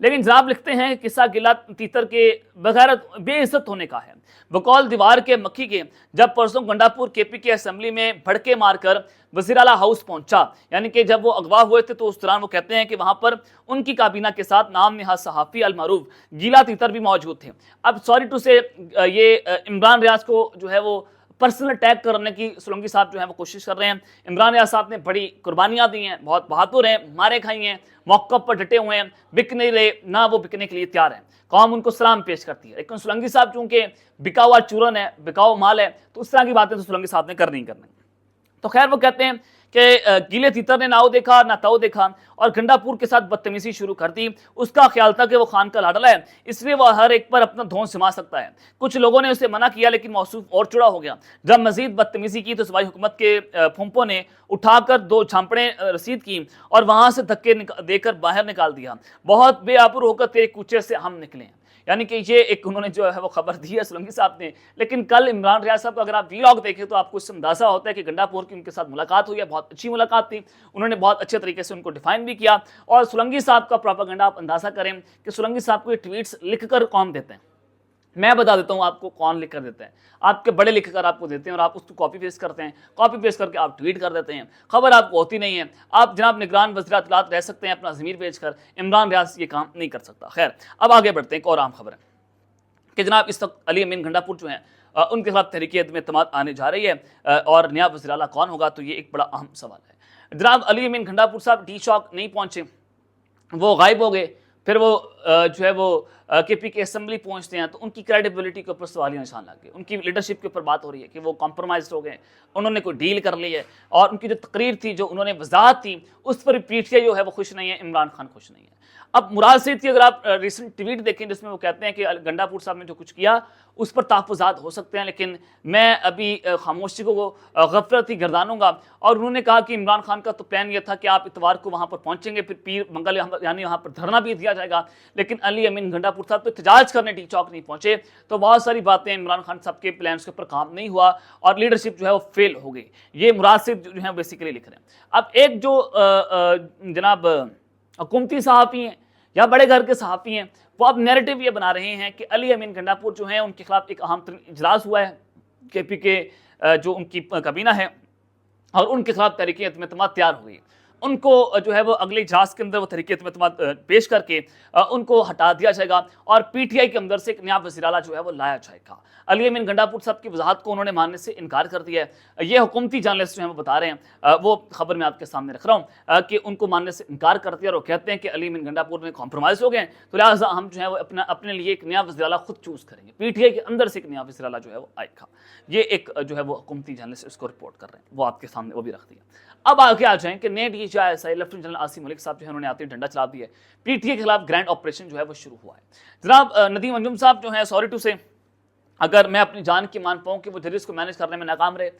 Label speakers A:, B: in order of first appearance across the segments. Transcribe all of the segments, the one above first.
A: لیکن جناب لکھتے ہیں کہ قصہ گلا تیتر کے بغیرت بے عزت ہونے کا ہے۔ بقول دیوار کے مکھی کے جب پرسوں گنڈا پور کے پی کے اسمبلی میں بھڑکے مار کر وزیر اعلیٰ ہاؤس پہنچا، یعنی کہ جب وہ اغوا ہوئے تھے تو اس دوران وہ کہتے ہیں کہ وہاں پر ان کی کابینہ کے ساتھ نام نہاد صحافی المعروف گیلا تیتر بھی موجود تھے۔ اب سوری ٹو سے یہ عمران ریاض کو جو ہے وہ پرسنل اٹیک کرنے کی سولنگی صاحب جو ہیں وہ کوشش کر رہے ہیں۔ عمران ریاض صاحب نے بڑی قربانیاں دی ہیں، بہت بہادر ہیں، مارے کھائی ہیں، موقع پر ڈٹے ہوئے ہیں، بک نہیں رہے، نہ وہ بکنے کے لیے تیار ہیں، قوم ان کو سلام پیش کرتی ہے۔ لیکن سولنگی صاحب چونکہ بکا ہوا چورن ہے، بکا ہوا مال ہے، تو اس طرح کی باتیں تو سولنگی صاحب نے کرنی تو خیر وہ کہتے ہیں کہ گیلے تیتر نے نہ وہ دیکھا نہ تو دیکھا اور گنڈا پور کے ساتھ بدتمیزی شروع کر دی۔ اس کا خیال تھا کہ وہ خان کا لاڈلا ہے، اس لیے وہ ہر ایک پر اپنا دھون سما سکتا ہے۔ کچھ لوگوں نے اسے منع کیا لیکن موصوف اور چڑا ہو گیا۔ جب مزید بدتمیزی کی تو صوبائی حکومت کے پھونپوں نے اٹھا کر 2 جھانپڑیں رسید کی اور وہاں سے دھکے دے کر باہر نکال دیا۔ بہت بے آبرو ہو کر تیرے کوچے سے ہم نکلے ہیں، یعنی کہ یہ ایک انہوں نے جو ہے وہ خبر دی ہے سولنگی صاحب نے۔ لیکن کل عمران ریاض صاحب کو اگر آپ ویلاگ دیکھیں تو آپ کو اس سے اندازہ ہوتا ہے کہ گنڈا پور کی ان کے ساتھ ملاقات ہوئی ہے، بہت اچھی ملاقات تھی، انہوں نے بہت اچھے طریقے سے ان کو ڈیفائن بھی کیا۔ اور سولنگی صاحب کا پروپیگنڈا آپ اندازہ کریں کہ سولنگی صاحب کو یہ ٹویٹس لکھ کر کون دیتے ہیں، میں بتا دیتا ہوں آپ کو کون لکھ کر دیتے ہیں، آپ کے بڑے لکھ کر آپ کو دیتے ہیں اور آپ اس کو کاپی پیسٹ کرتے ہیں، کاپی پیسٹ کر کے آپ ٹویٹ کر دیتے ہیں، خبر آپ کو ہوتی نہیں ہے۔ آپ جناب نگران وزیر اطلاعات رہ سکتے ہیں اپنا ضمیر بیچ کر، عمران ریاض یہ کام نہیں کر سکتا۔ خیر اب آگے بڑھتے ہیں، ایک اور عام خبر ہے کہ جناب اس وقت علی امین گنڈا پور جو ہیں ان کے خلاف تحریک عدم اعتماد آنے جا رہی ہے اور نیا وزیر اعلیٰ کون ہوگا، تو یہ ایک بڑا اہم سوال ہے۔ جناب علی امین گنڈا پور صاحب ڈی چوک نہیں پہنچے، وہ غائب ہو گئے، پھر وہ جو ہے وہ کے پی کے اسمبلی پہنچتے ہیں تو ان کی کریڈیبلٹی کے اوپر سوالیہ نشان لگ گئے، ان کی لیڈرشپ کے اوپر بات ہو رہی ہے کہ وہ کمپرومائزڈ ہو گئے، انہوں نے کوئی ڈیل کر لی ہے، اور ان کی جو تقریر تھی، جو انہوں نے وضاحت تھی، اس پر پی ٹی آئی جو ہے وہ خوش نہیں ہے، عمران خان خوش نہیں ہے۔ اب مراد سعید کی اگر آپ ریسنٹ ٹویٹ دیکھیں جس میں وہ کہتے ہیں کہ گنڈا پور صاحب نے جو کچھ کیا اس پر تحفظات ہو سکتے ہیں، لیکن میں ابھی خاموشی کو غفلت ہی گردانوں گا۔ اور انہوں نے کہا کہ عمران خان کا تو پلان یہ تھا کہ آپ اتوار کو وہاں پر پہنچیں گے، پھر پیر منگل یعنی وہاں پر دھرنا بھی دیا جائے گا، لیکن علی امین گنڈا پور صاحب تو احتجاج کرنے ڈی چوک نہیں پہنچے، تو بہت ساری باتیں عمران خان صاحب کے پلانس کے اوپر کام نہیں ہوا اور لیڈرشپ جو ہے وہ فیل ہو گئی۔ یہ مراد سے جو ہے بیسیکلی لکھ رہے ہیں۔ اب ایک جو جناب حکومتی صحافی ہیں یا بڑے گھر کے صحافی ہیں، وہ اب نیریٹو یہ بنا رہے ہیں کہ علی امین گنڈا پور جو ہیں ان کے خلاف ایک اہم ترین اجلاس ہوا ہے، کے پی کے جو ان کی کابینہ ہے، اور ان کے خلاف تحریک عدم اعتماد تیار ہوئی، ان کو جو ہے وہ اگلے اجلاس کے اندر وہ تحریک عدم اعتماد پیش کر کے ان کو ہٹا دیا جائے گا اور پی ٹی آئی کے اندر سے ایک نیا وزیر اعلیٰ جو ہے وہ لایا جائے گا۔ علی امین گنڈا پور صاحب کی وضاحت کو انہوں نے ماننے سے انکار کر دیا ہے۔ یہ حکومتی جرنلسٹ جو ہیں وہ بتا رہے ہیں، وہ خبر میں آپ کے سامنے رکھ رہا ہوں کہ ان کو ماننے سے انکار کر دیا اور وہ کہتے ہیں کہ علی امین گنڈا پور میں کمپرومائز ہو گئے ہیں، تو لہٰذا ہم جو ہے وہ اپنے لیے ایک نیا وزیر اعلیٰ خود چوز کریں گے، پی ٹی آئی کے اندر سے ایک نیا وزیر اعلیٰ جو ہے وہ آئے گا۔ یہ ایک جو ہے وہ حکومتی جرنلسٹ اس کو رپورٹ کر رہے ہیں، وہ آپ کے سامنے وہ بھی رکھ دیا۔ اب آگے آ جائیں کہ نئے D G I S I lieutenant general Asim Malik صاحب جو ہے انہوں نے آتے ڈنڈا چلا دیا ہے، پی ٹی اے کے خلاف گرینڈ آپریشن جو ہے وہ شروع ہوا ہے۔ جناب ندیم انجم صاحب جو ہیں سوری ٹو سے اگر میں اپنی جان کی مان پاؤں کہ وہ ججز کو مینیج کرنے میں ناکام رہے،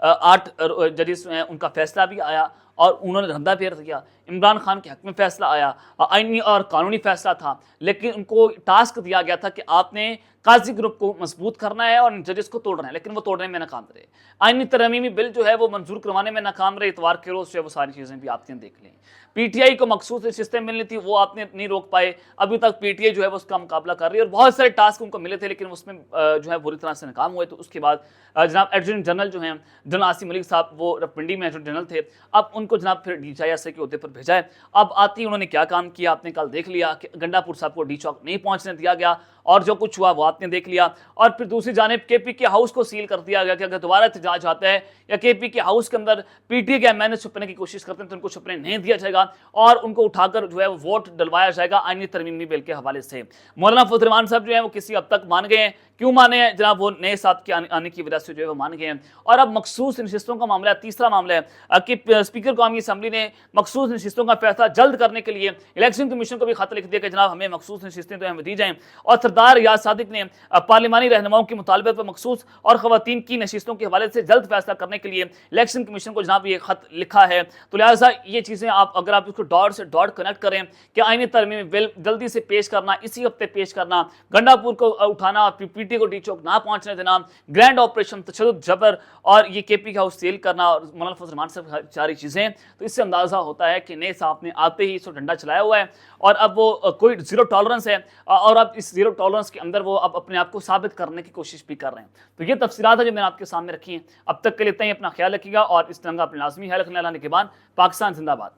A: 8 ججز ہیں ان کا فیصلہ بھی آیا اور انہوں نے دھندا پھیر دیا، عمران خان کے حق میں فیصلہ آیا، آئینی اور قانونی فیصلہ تھا، لیکن ان کو ٹاسک دیا گیا تھا کہ آپ نے قاضی گروپ کو مضبوط کرنا ہے اور ججز کو توڑنا ہے، لیکن وہ توڑنے میں ناکام رہے۔ آئینی ترمیمی بل جو ہے وہ منظور کروانے میں ناکام رہے، اتوار کے روز جو ہے وہ ساری چیزیں بھی آپ نے دیکھ لیں۔ پی ٹی آئی کو مخصوص نشستیں ملنی تھی، وہ آپ نے نہیں روک پائے، ابھی تک پی ٹی آئی جو ہے وہ اس کا مقابلہ کر رہی ہے اور بہت سارے ٹاسک ان کو ملے تھے لیکن اس میں جو ہے بری طرح سے ناکام ہوئے۔ تو اس کے بعد جناب ایڈجوکیٹ جنرل جو ہیں جنرل عاصم ملک صاحب، وہ پنڈی میں ایڈجوکیٹ جنرل تھے، اب ان کو جناب پھر ڈی جی آئی ایس آئی کے عہدے پر بھیجا ہے۔ اب آتی انہوں نے کیا کام کیا آپ نے کل دیکھ لیا کہ گنڈا پور صاحب کو ڈی چوک نہیں پہنچنے دیا گیا اور جو کچھ ہوا وہ آپ نے دیکھ لیا، اور پھر دوسری جانب کے پی کے ہاؤس کو سیل کر دیا گیا کہ اگر دوبارہ احتجاج آتا ہے یا کے پی کے ہاؤس کے اندر پی ٹی اے کے ایم این اے چھپنے کی کوشش کرتے ہیں تو ان کو چھپنے نہیں دیا جائے گا اور ان کو اٹھا کر جو ہے وہ ووٹ ڈلوایا جائے گا آئینی ترمیمی بل کے حوالے سے۔ مولانا فضل الرحمان صاحب جو ہیں وہ کسی حد تک مان گئے ہیں، کیوں مانے ہیں جناب؟ وہ نئے ساتھ کے آنے کی وجہ سے جو ہے وہ مان گئے ہیں۔ اور اب مخصوص نشستوں کا معاملہ ہے، تیسرا معاملہ ہے کہ اسپیکر قومی اسمبلی نے مخصوص نشستوں کا فیصلہ جلد کرنے کے لیے الیکشن کمیشن کو بھی خط لکھ دیا کہ جناب ہمیں مخصوص نشستیں تو ہمیں دی جائیں، اور سردار ریاض صادق نے پارلیمانی رہنماؤں کے مطالبے پر مخصوص اور خواتین کی نشستوں کے حوالے سے جلد فیصلہ کرنے کے لیے الیکشن کمیشن کو جناب یہ خط لکھا ہے۔ تو لہٰذا یہ چیزیں اگر آپ اس کو ڈاٹ سے ڈاٹ کنیکٹ کریں کہ آئینی ترمیمی بل جلدی سے پیش کرنا، اسی ہفتے پیش کرنا، گنڈا پور کو اٹھانا، پی PTI کو ڈی چوک نہ پہنچنے دینا، گرینڈ آپریشن تشدد جبر اور یہ KP کا ہاؤس سیل کرنا اور مولانا فضل الرحمان سے ساری چیزیں، تو اس سے اندازہ ہوتا ہے کہ نئے صاحب نے آتے ہی اس کو ڈنڈا چلایا ہوا ہے اور اب وہ کوئی زیرو ٹالرنس ہے اور اب اس زیرو ٹالرنس کے اندر وہ اب اپنے آپ کو ثابت کرنے کی کوشش بھی کر رہے ہیں۔ تو یہ تفصیلات ہیں جو میں نے آپ کے سامنے رکھی ہیں۔ اب تک کے لیے اتنا ہی، اپنا خیال رکھیے گا اور اس طرح کا اپنا لازمی خیال رکھنے، اللہ نے کے بعد پاکستان زندہ باد۔